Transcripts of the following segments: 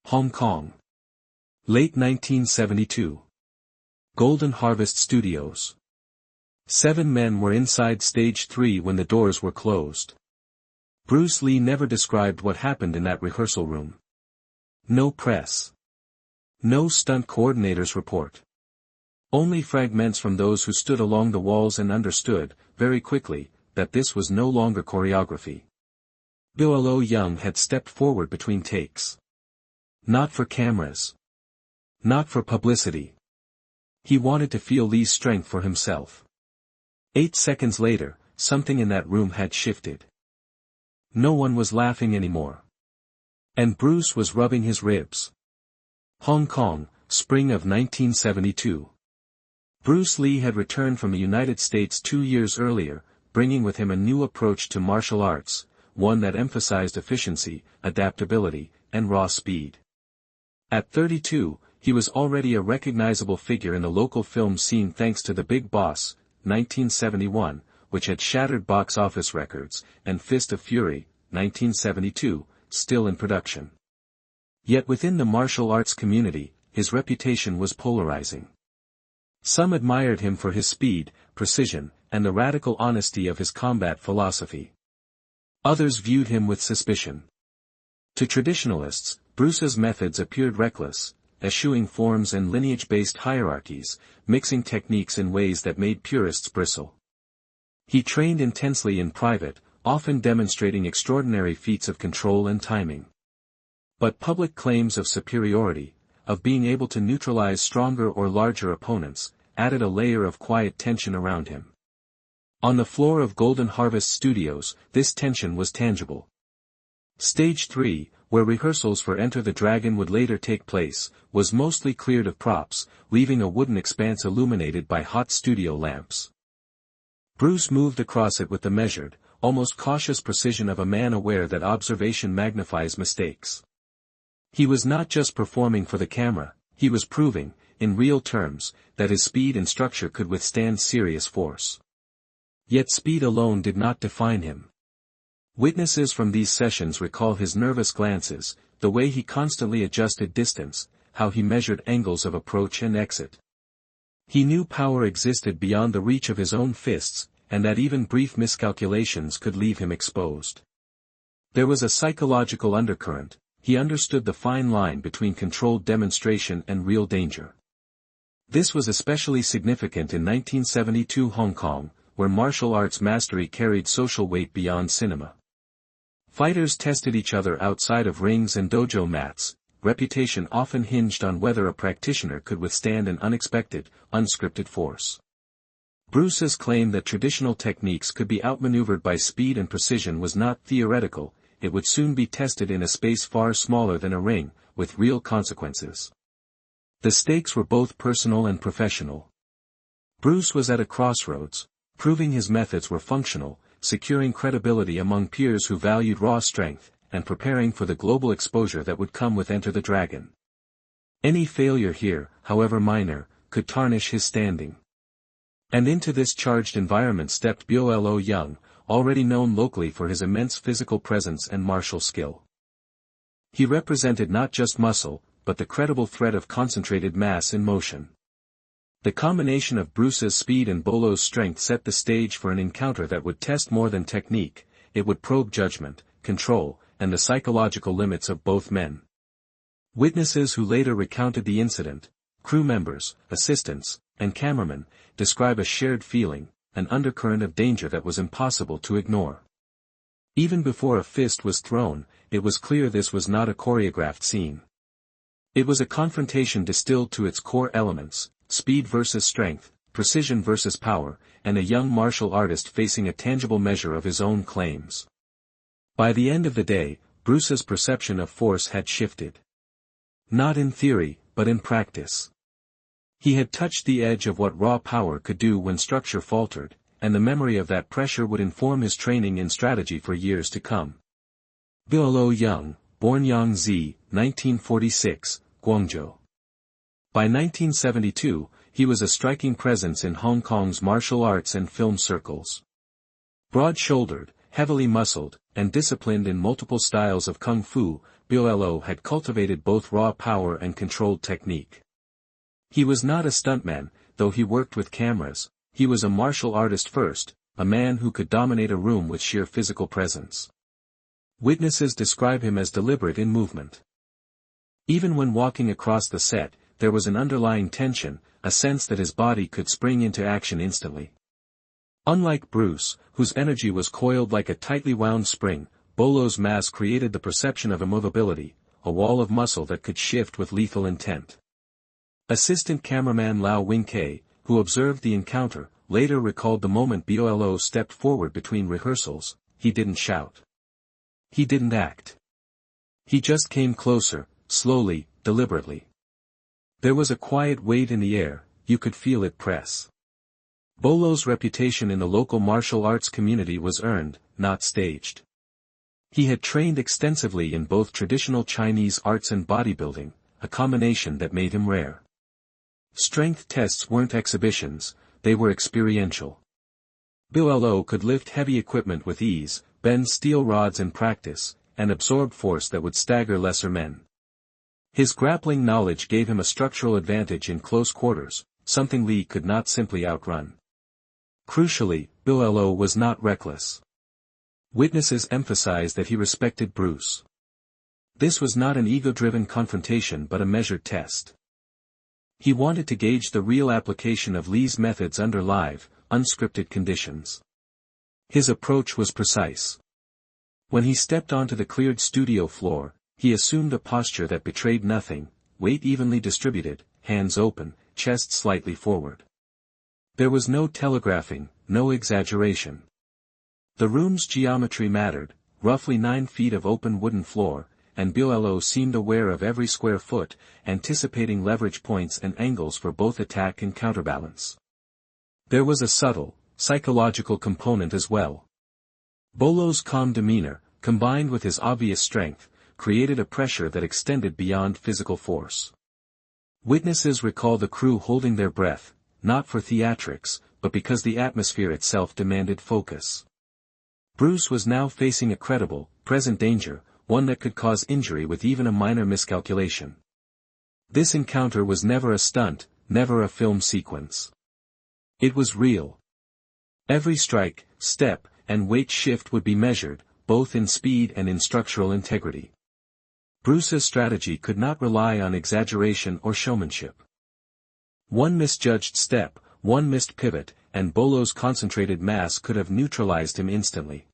Hong Kong. Late 1972. Golden Harvest Studios. 7 men were inside Stage 3 when the doors were closed. Bruce Lee never described what happened in that rehearsal room. No press. No stunt coordinators report. Only fragments from those who stood along the walls and understood, very quickly, that this was no longer choreography. Bolo Yeung had stepped forward between takes. Not for cameras. Not for publicity. He wanted to feel Lee's strength for himself. 8 seconds later, something in that room had shifted. No one was laughing anymore. And Bruce was rubbing his ribs. Hong Kong, spring of 1972. Bruce Lee had returned from the United States 2 years earlier, bringing with him a new approach to martial arts, one that emphasized efficiency, adaptability, and raw speed. At 32, he was already a recognizable figure in the local film scene thanks to The Big Boss, 1971, which had shattered box office records, and Fist of Fury, 1972, still in production. Yet within the martial arts community, his reputation was polarizing. Some admired him for his speed, precision, and the radical honesty of his combat philosophy. Others viewed him with suspicion. To traditionalists, Bruce's methods appeared reckless, eschewing forms and lineage-based hierarchies, mixing techniques in ways that made purists bristle. He trained intensely in private, often demonstrating extraordinary feats of control and timing. But public claims of superiority, of being able to neutralize stronger or larger opponents, added a layer of quiet tension around him. On the floor of Golden Harvest Studios, this tension was tangible. Stage 3, where rehearsals for Enter the Dragon would later take place, was mostly cleared of props, leaving a wooden expanse illuminated by hot studio lamps. Bruce moved across it with the measured, almost cautious precision of a man aware that observation magnifies mistakes. He was not just performing for the camera, he was proving, in real terms, that his speed and structure could withstand serious force. Yet speed alone did not define him. Witnesses from these sessions recall his nervous glances, the way he constantly adjusted distance, how he measured angles of approach and exit. He knew power existed beyond the reach of his own fists, and that even brief miscalculations could leave him exposed. There was a psychological undercurrent. He understood the fine line between controlled demonstration and real danger. This was especially significant in 1972 Hong Kong, where martial arts mastery carried social weight beyond cinema. Fighters tested each other outside of rings and dojo mats. Reputation often hinged on whether a practitioner could withstand an unexpected, unscripted force. Bruce's claim that traditional techniques could be outmaneuvered by speed and precision was not theoretical. It would soon be tested in a space far smaller than a ring, with real consequences. The stakes were both personal and professional. Bruce was at a crossroads, proving his methods were functional, securing credibility among peers who valued raw strength, and preparing for the global exposure that would come with Enter the Dragon. Any failure here, however minor, could tarnish his standing. And into this charged environment stepped Bolo Yeung, already known locally for his immense physical presence and martial skill. He represented not just muscle, but the credible threat of concentrated mass in motion. The combination of Bruce's speed and Bolo's strength set the stage for an encounter that would test more than technique. It would probe judgment, control, and the psychological limits of both men. Witnesses who later recounted the incident, crew members, assistants, and cameramen, describe a shared feeling, an undercurrent of danger that was impossible to ignore. Even before a fist was thrown, it was clear this was not a choreographed scene. It was a confrontation distilled to its core elements, speed versus strength, precision versus power, and a young martial artist facing a tangible measure of his own claims. By the end of the day, Bruce's perception of force had shifted. Not in theory, but in practice. He had touched the edge of what raw power could do when structure faltered, and the memory of that pressure would inform his training in strategy for years to come. Bolo Yeung, born Yang Zi, 1946, Guangzhou. By 1972, he was a striking presence in Hong Kong's martial arts and film circles. Broad-shouldered, heavily muscled, and disciplined in multiple styles of kung fu, Bolo had cultivated both raw power and controlled technique. He was not a stuntman, though he worked with cameras. He was a martial artist first, a man who could dominate a room with sheer physical presence. Witnesses describe him as deliberate in movement. Even when walking across the set, there was an underlying tension, a sense that his body could spring into action instantly. Unlike Bruce, whose energy was coiled like a tightly wound spring, Bolo's mass created the perception of immovability, a wall of muscle that could shift with lethal intent. Assistant cameraman Lau Wing-Kei, who observed the encounter, later recalled the moment Bolo stepped forward between rehearsals. He didn't shout. He didn't act. He just came closer, slowly, deliberately. There was a quiet weight in the air, you could feel it press. Bolo's reputation in the local martial arts community was earned, not staged. He had trained extensively in both traditional Chinese arts and bodybuilding, a combination that made him rare. Strength tests weren't exhibitions, they were experiential. Bolo could lift heavy equipment with ease, bend steel rods in practice, and absorb force that would stagger lesser men. His grappling knowledge gave him a structural advantage in close quarters, something Lee could not simply outrun. Crucially, Bolo was not reckless. Witnesses emphasized that he respected Bruce. This was not an ego-driven confrontation but a measured test. He wanted to gauge the real application of Lee's methods under live, unscripted conditions. His approach was precise. When he stepped onto the cleared studio floor, he assumed a posture that betrayed nothing, weight evenly distributed, hands open, chest slightly forward. There was no telegraphing, no exaggeration. The room's geometry mattered, roughly 9 feet of open wooden floor, and Bolo seemed aware of every square foot, anticipating leverage points and angles for both attack and counterbalance. There was a subtle, psychological component as well. Bolo's calm demeanor, combined with his obvious strength, created a pressure that extended beyond physical force. Witnesses recall the crew holding their breath, not for theatrics, but because the atmosphere itself demanded focus. Bruce was now facing a credible, present danger, one that could cause injury with even a minor miscalculation. This encounter was never a stunt, never a film sequence. It was real. Every strike, step, and weight shift would be measured, both in speed and in structural integrity. Bruce's strategy could not rely on exaggeration or showmanship. One misjudged step, one missed pivot, and Bolo's concentrated mass could have neutralized him instantly.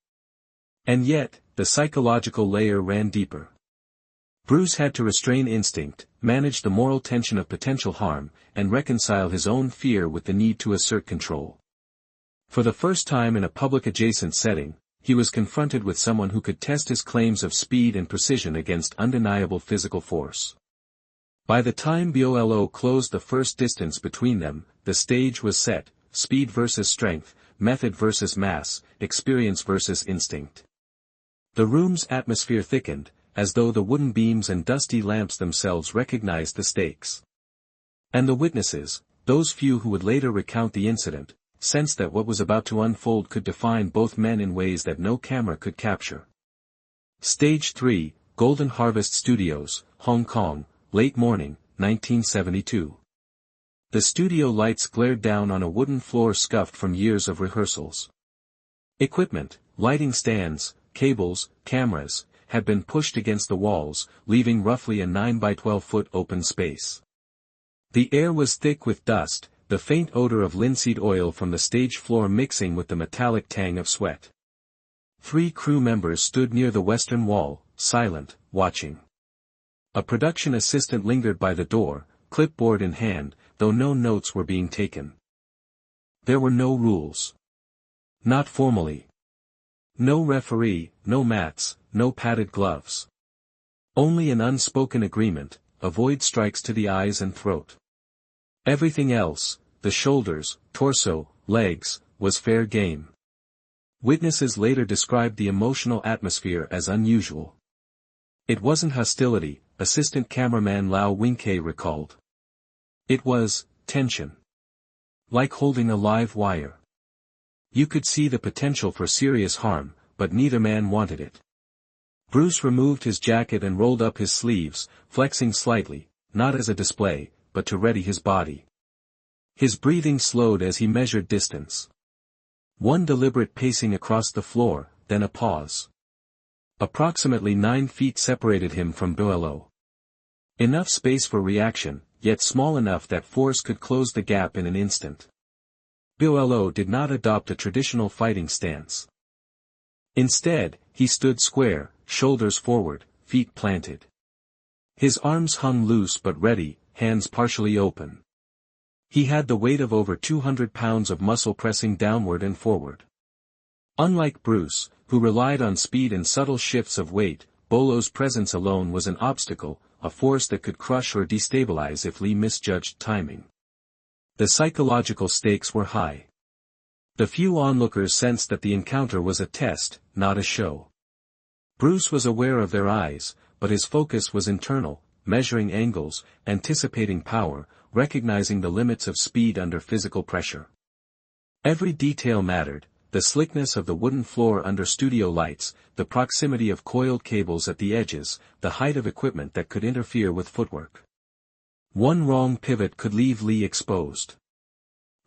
And yet, the psychological layer ran deeper. Bruce had to restrain instinct, manage the moral tension of potential harm, and reconcile his own fear with the need to assert control. For the first time in a public adjacent setting, he was confronted with someone who could test his claims of speed and precision against undeniable physical force. By the time Bolo closed the first distance between them, the stage was set, speed versus strength, method versus mass, experience versus instinct. The room's atmosphere thickened, as though the wooden beams and dusty lamps themselves recognized the stakes. And the witnesses, those few who would later recount the incident, sensed that what was about to unfold could define both men in ways that no camera could capture. Stage 3, Golden Harvest Studios, Hong Kong, late morning, 1972. The studio lights glared down on a wooden floor scuffed from years of rehearsals. Equipment, lighting stands, cables, cameras, had been pushed against the walls, leaving roughly a 9 by 12 foot open space. The air was thick with dust, the faint odor of linseed oil from the stage floor mixing with the metallic tang of sweat. 3 crew members stood near the western wall, silent, watching. A production assistant lingered by the door, clipboard in hand, though no notes were being taken. There were no rules. Not formally. No referee, no mats, no padded gloves. Only an unspoken agreement, avoid strikes to the eyes and throat. Everything else, the shoulders, torso, legs, was fair game. Witnesses later described the emotional atmosphere as unusual. It wasn't hostility, assistant cameraman Lau Wing-Kei recalled. It was tension. Like holding a live wire. You could see the potential for serious harm, but neither man wanted it. Bruce removed his jacket and rolled up his sleeves, flexing slightly, not as a display, but to ready his body. His breathing slowed as he measured distance. One deliberate pacing across the floor, then a pause. Approximately 9 feet separated him from Bolo. Enough space for reaction, yet small enough that force could close the gap in an instant. Bolo did not adopt a traditional fighting stance. Instead, he stood square, shoulders forward, feet planted. His arms hung loose but ready, hands partially open. He had the weight of over 200 pounds of muscle pressing downward and forward. Unlike Bruce, who relied on speed and subtle shifts of weight, Bolo's presence alone was an obstacle, a force that could crush or destabilize if Lee misjudged timing. The psychological stakes were high. The few onlookers sensed that the encounter was a test, not a show. Bruce was aware of their eyes, but his focus was internal, measuring angles, anticipating power, recognizing the limits of speed under physical pressure. Every detail mattered: the slickness of the wooden floor under studio lights, the proximity of coiled cables at the edges, the height of equipment that could interfere with footwork. One wrong pivot could leave Lee exposed.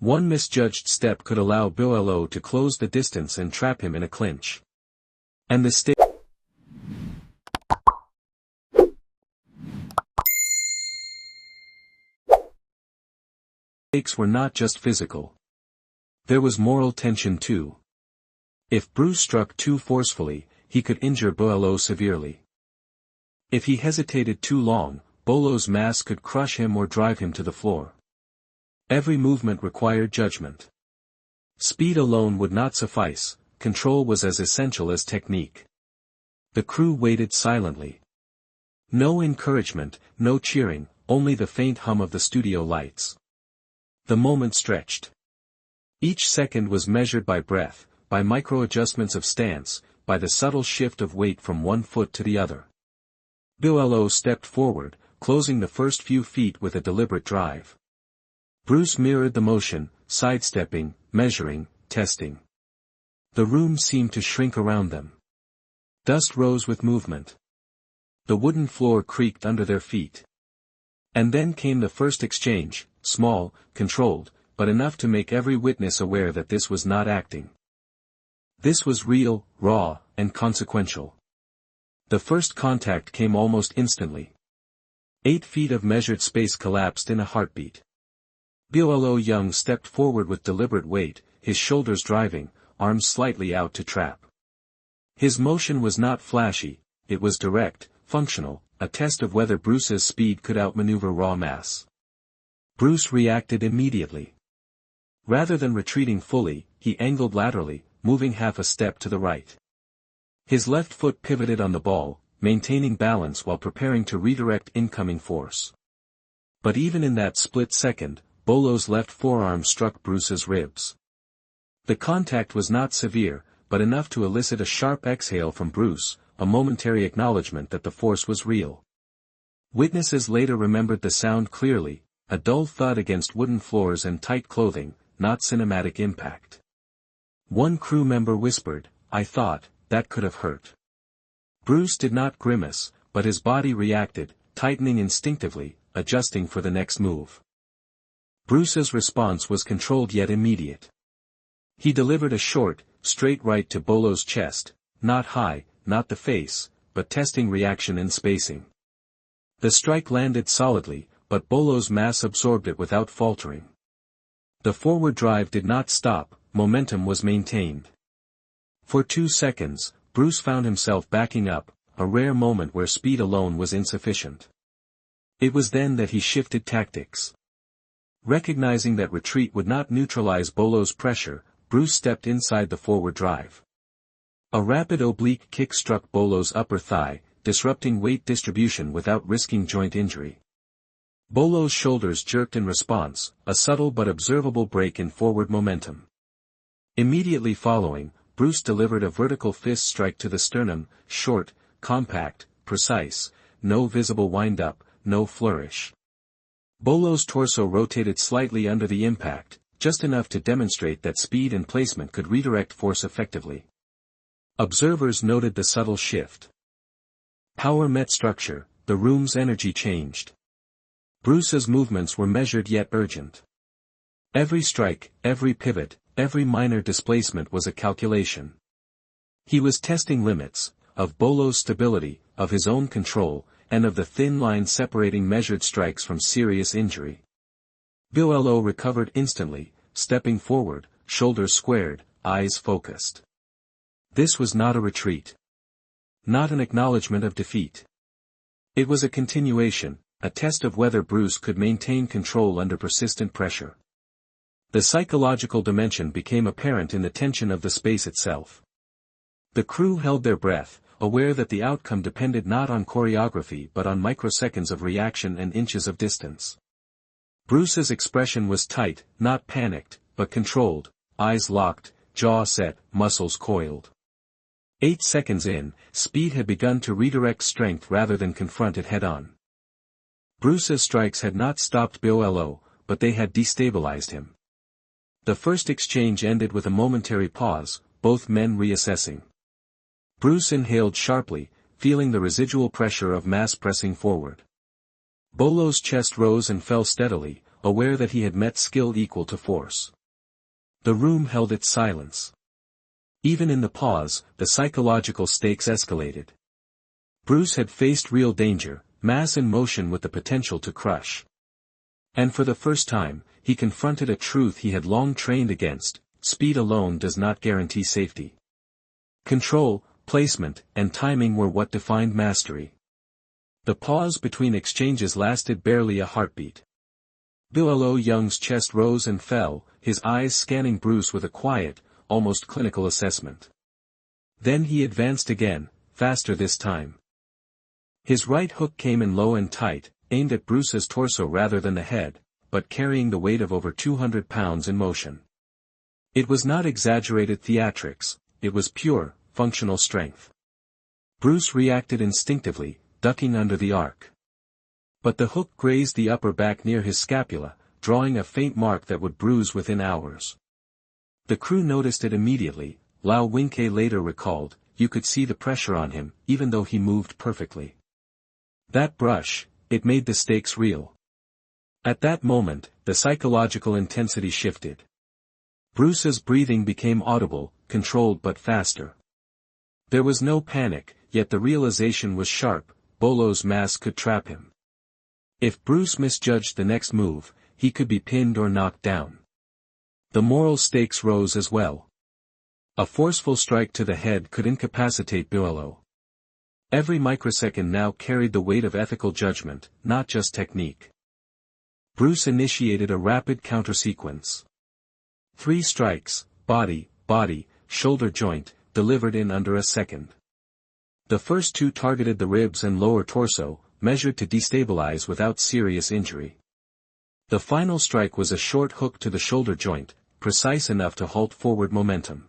One misjudged step could allow Bolo to close the distance and trap him in a clinch. And the stakes were not just physical. There was moral tension too. If Bruce struck too forcefully, he could injure Bolo severely. If he hesitated too long, Bolo's mass could crush him or drive him to the floor. Every movement required judgment. Speed alone would not suffice, control was as essential as technique. The crew waited silently. No encouragement, no cheering, only the faint hum of the studio lights. The moment stretched. Each second was measured by breath, by micro-adjustments of stance, by the subtle shift of weight from one foot to the other. Bolo stepped forward, closing the first few feet with a deliberate drive. Bruce mirrored the motion, sidestepping, measuring, testing. The room seemed to shrink around them. Dust rose with movement. The wooden floor creaked under their feet. And then came the first exchange, small, controlled, but enough to make every witness aware that this was not acting. This was real, raw, and consequential. The first contact came almost instantly. 8 feet of measured space collapsed in a heartbeat. Bolo Yeung stepped forward with deliberate weight, his shoulders driving, arms slightly out to trap. His motion was not flashy, it was direct, functional, a test of whether Bruce's speed could outmaneuver raw mass. Bruce reacted immediately. Rather than retreating fully, he angled laterally, moving half a step to the right. His left foot pivoted on the ball, maintaining balance while preparing to redirect incoming force. But even in that split second, Bolo's left forearm struck Bruce's ribs. The contact was not severe, but enough to elicit a sharp exhale from Bruce, a momentary acknowledgement that the force was real. Witnesses later remembered the sound clearly, a dull thud against wooden floors and tight clothing, not cinematic impact. One crew member whispered, "I thought, that could have hurt." Bruce did not grimace, but his body reacted, tightening instinctively, adjusting for the next move. Bruce's response was controlled yet immediate. He delivered a short, straight right to Bolo's chest, not high, not the face, but testing reaction and spacing. The strike landed solidly, but Bolo's mass absorbed it without faltering. The forward drive did not stop, momentum was maintained. For 2 seconds, Bruce found himself backing up, a rare moment where speed alone was insufficient. It was then that he shifted tactics. Recognizing that retreat would not neutralize Bolo's pressure, Bruce stepped inside the forward drive. A rapid oblique kick struck Bolo's upper thigh, disrupting weight distribution without risking joint injury. Bolo's shoulders jerked in response, a subtle but observable break in forward momentum. Immediately following, Bruce delivered a vertical fist strike to the sternum, short, compact, precise, no visible wind-up, no flourish. Bolo's torso rotated slightly under the impact, just enough to demonstrate that speed and placement could redirect force effectively. Observers noted the subtle shift. Power met structure, the room's energy changed. Bruce's movements were measured yet urgent. Every strike, every pivot, every minor displacement was a calculation. He was testing limits, of Bolo's stability, of his own control, and of the thin line separating measured strikes from serious injury. Bolo recovered instantly, stepping forward, shoulders squared, eyes focused. This was not a retreat. Not an acknowledgement of defeat. It was a continuation, a test of whether Bruce could maintain control under persistent pressure. The psychological dimension became apparent in the tension of the space itself. The crew held their breath, aware that the outcome depended not on choreography but on microseconds of reaction and inches of distance. Bruce's expression was tight, not panicked, but controlled, eyes locked, jaw set, muscles coiled. 8 seconds in, speed had begun to redirect strength rather than confront it head-on. Bruce's strikes had not stopped Bolo, but they had destabilized him. The first exchange ended with a momentary pause, both men reassessing. Bruce inhaled sharply, feeling the residual pressure of mass pressing forward. Bolo's chest rose and fell steadily, aware that he had met skill equal to force. The room held its silence. Even in the pause, the psychological stakes escalated. Bruce had faced real danger, mass in motion with the potential to crush. And for the first time, he confronted a truth he had long trained against: speed alone does not guarantee safety. Control, placement, and timing were what defined mastery. The pause between exchanges lasted barely a heartbeat. Bolo Yeung's chest rose and fell, his eyes scanning Bruce with a quiet, almost clinical assessment. Then he advanced again, faster this time. His right hook came in low and tight, aimed at Bruce's torso rather than the head, but carrying the weight of over 200 pounds in motion. It was not exaggerated theatrics, it was pure, functional strength. Bruce reacted instinctively, ducking under the arc. But the hook grazed the upper back near his scapula, drawing a faint mark that would bruise within hours. The crew noticed it immediately. Lau Wingke later recalled, you could see the pressure on him, even though he moved perfectly. That brush, it made the stakes real. At that moment, the psychological intensity shifted. Bruce's breathing became audible, controlled but faster. There was no panic, yet the realization was sharp: Bolo's mass could trap him. If Bruce misjudged the next move, he could be pinned or knocked down. The moral stakes rose as well. A forceful strike to the head could incapacitate Bolo. Every microsecond now carried the weight of ethical judgment, not just technique. Bruce initiated a rapid counter-sequence. 3 strikes, body, shoulder joint, delivered in under a second. The first 2 targeted the ribs and lower torso, measured to destabilize without serious injury. The final strike was a short hook to the shoulder joint, precise enough to halt forward momentum.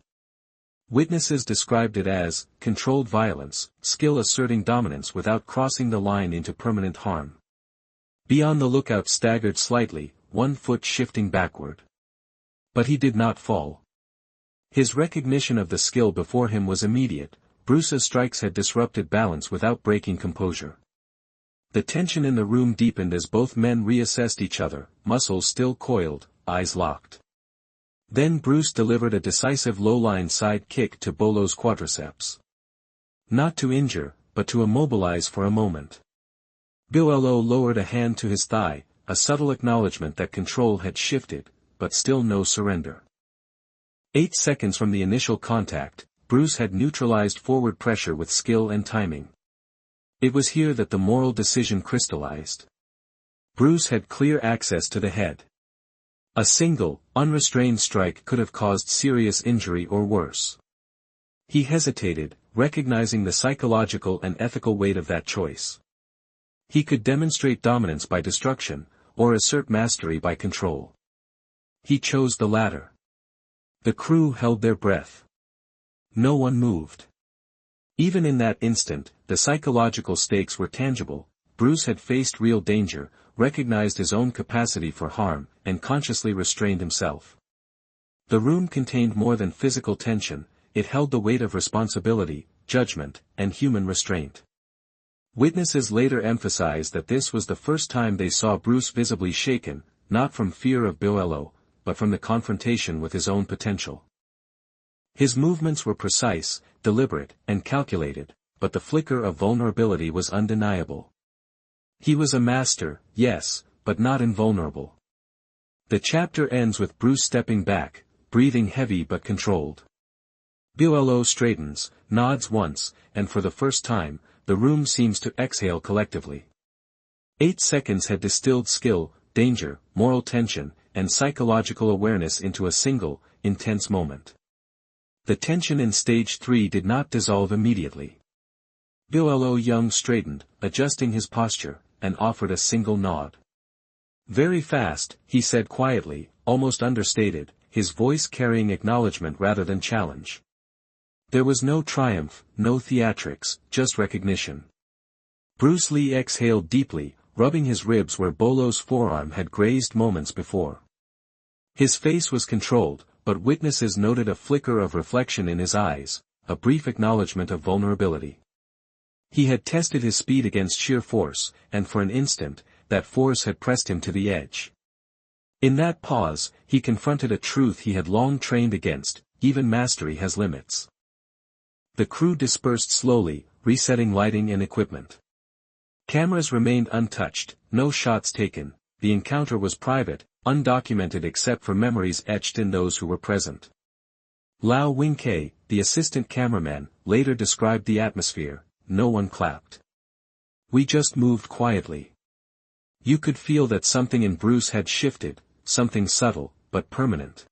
Witnesses described it as controlled violence, skill asserting dominance without crossing the line into permanent harm. Be on the lookout staggered slightly, one foot shifting backward. But he did not fall. His recognition of the skill before him was immediate. Bruce's strikes had disrupted balance without breaking composure. The tension in the room deepened as both men reassessed each other, muscles still coiled, eyes locked. Then Bruce delivered a decisive low-line side kick to Bolo's quadriceps. Not to injure, but to immobilize for a moment. Bolo lowered a hand to his thigh, a subtle acknowledgement that control had shifted, but still no surrender. 8 seconds from the initial contact, Bruce had neutralized forward pressure with skill and timing. It was here that the moral decision crystallized. Bruce had clear access to the head. A single, unrestrained strike could have caused serious injury or worse. He hesitated, recognizing the psychological and ethical weight of that choice. He could demonstrate dominance by destruction, or assert mastery by control. He chose the latter. The crew held their breath. No one moved. Even in that instant, the psychological stakes were tangible. Bruce had faced real danger, recognized his own capacity for harm, and consciously restrained himself. The room contained more than physical tension, it held the weight of responsibility, judgment, and human restraint. Witnesses later emphasized that this was the first time they saw Bruce visibly shaken, not from fear of Bolo, but from the confrontation with his own potential. His movements were precise, deliberate, and calculated, but the flicker of vulnerability was undeniable. He was a master, yes, but not invulnerable. The chapter ends with Bruce stepping back, breathing heavy but controlled. Bolo straightens, nods once, and for the first time, the room seems to exhale collectively. 8 seconds had distilled skill, danger, moral tension, and psychological awareness into a single, intense moment. The tension in stage 3 did not dissolve immediately. Bolo Yeung straightened, adjusting his posture, and offered a single nod. Very fast, he said quietly, almost understated, his voice carrying acknowledgement rather than challenge. There was no triumph, no theatrics, just recognition. Bruce Lee exhaled deeply, rubbing his ribs where Bolo's forearm had grazed moments before. His face was controlled, but witnesses noted a flicker of reflection in his eyes, a brief acknowledgement of vulnerability. He had tested his speed against sheer force, and for an instant, that force had pressed him to the edge. In that pause, he confronted a truth he had long trained against: even mastery has limits. The crew dispersed slowly, resetting lighting and equipment. Cameras remained untouched, no shots taken. The encounter was private, undocumented except for memories etched in those who were present. Lau Wing-Kei, the assistant cameraman, later described the atmosphere: no one clapped. We just moved quietly. You could feel that something in Bruce had shifted, something subtle, but permanent.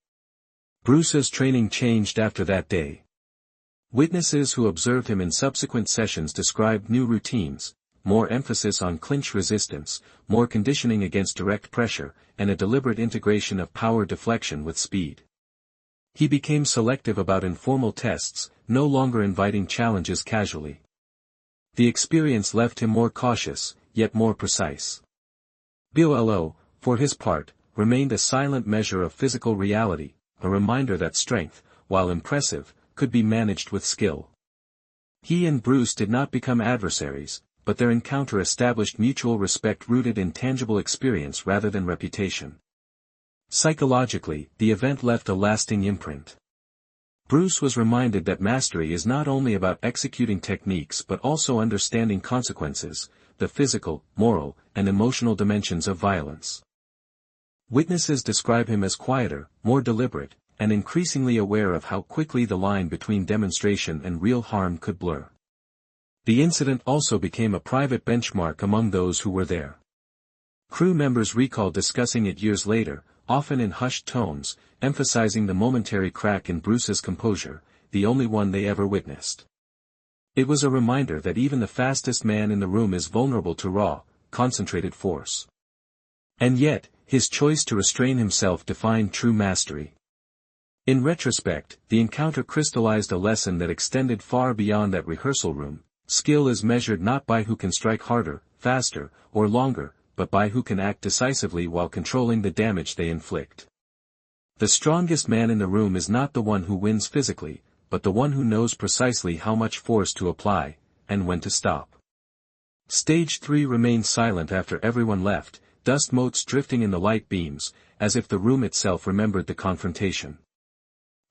Bruce's training changed after that day. Witnesses who observed him in subsequent sessions described new routines, more emphasis on clinch resistance, more conditioning against direct pressure, and a deliberate integration of power deflection with speed. He became selective about informal tests, no longer inviting challenges casually. The experience left him more cautious, yet more precise. Bolo, for his part, remained a silent measure of physical reality, a reminder that strength, while impressive, could be managed with skill. He and Bruce did not become adversaries, but their encounter established mutual respect rooted in tangible experience rather than reputation. Psychologically, the event left a lasting imprint. Bruce was reminded that mastery is not only about executing techniques but also understanding consequences, the physical, moral, and emotional dimensions of violence. Witnesses describe him as quieter, more deliberate, and increasingly aware of how quickly the line between demonstration and real harm could blur. The incident also became a private benchmark among those who were there. Crew members recall discussing it years later, often in hushed tones, emphasizing the momentary crack in Bruce's composure, the only one they ever witnessed. It was a reminder that even the fastest man in the room is vulnerable to raw, concentrated force. And yet, his choice to restrain himself defined true mastery. In retrospect, the encounter crystallized a lesson that extended far beyond that rehearsal room. Skill is measured not by who can strike harder, faster, or longer, but by who can act decisively while controlling the damage they inflict. The strongest man in the room is not the one who wins physically, but the one who knows precisely how much force to apply, and when to stop. Stage 3 remained silent after everyone left, dust motes drifting in the light beams, as if the room itself remembered the confrontation.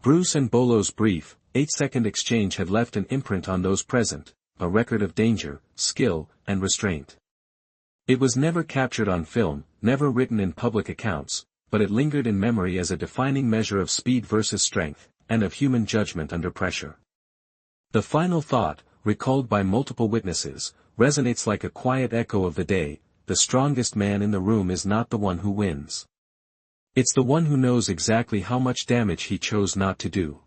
Bruce and Bolo's brief, 8-second exchange had left an imprint on those present, a record of danger, skill, and restraint. It was never captured on film, never written in public accounts, but it lingered in memory as a defining measure of speed versus strength, and of human judgment under pressure. The final thought, recalled by multiple witnesses, resonates like a quiet echo of the day: the strongest man in the room is not the one who wins. It's the one who knows exactly how much damage he chose not to do.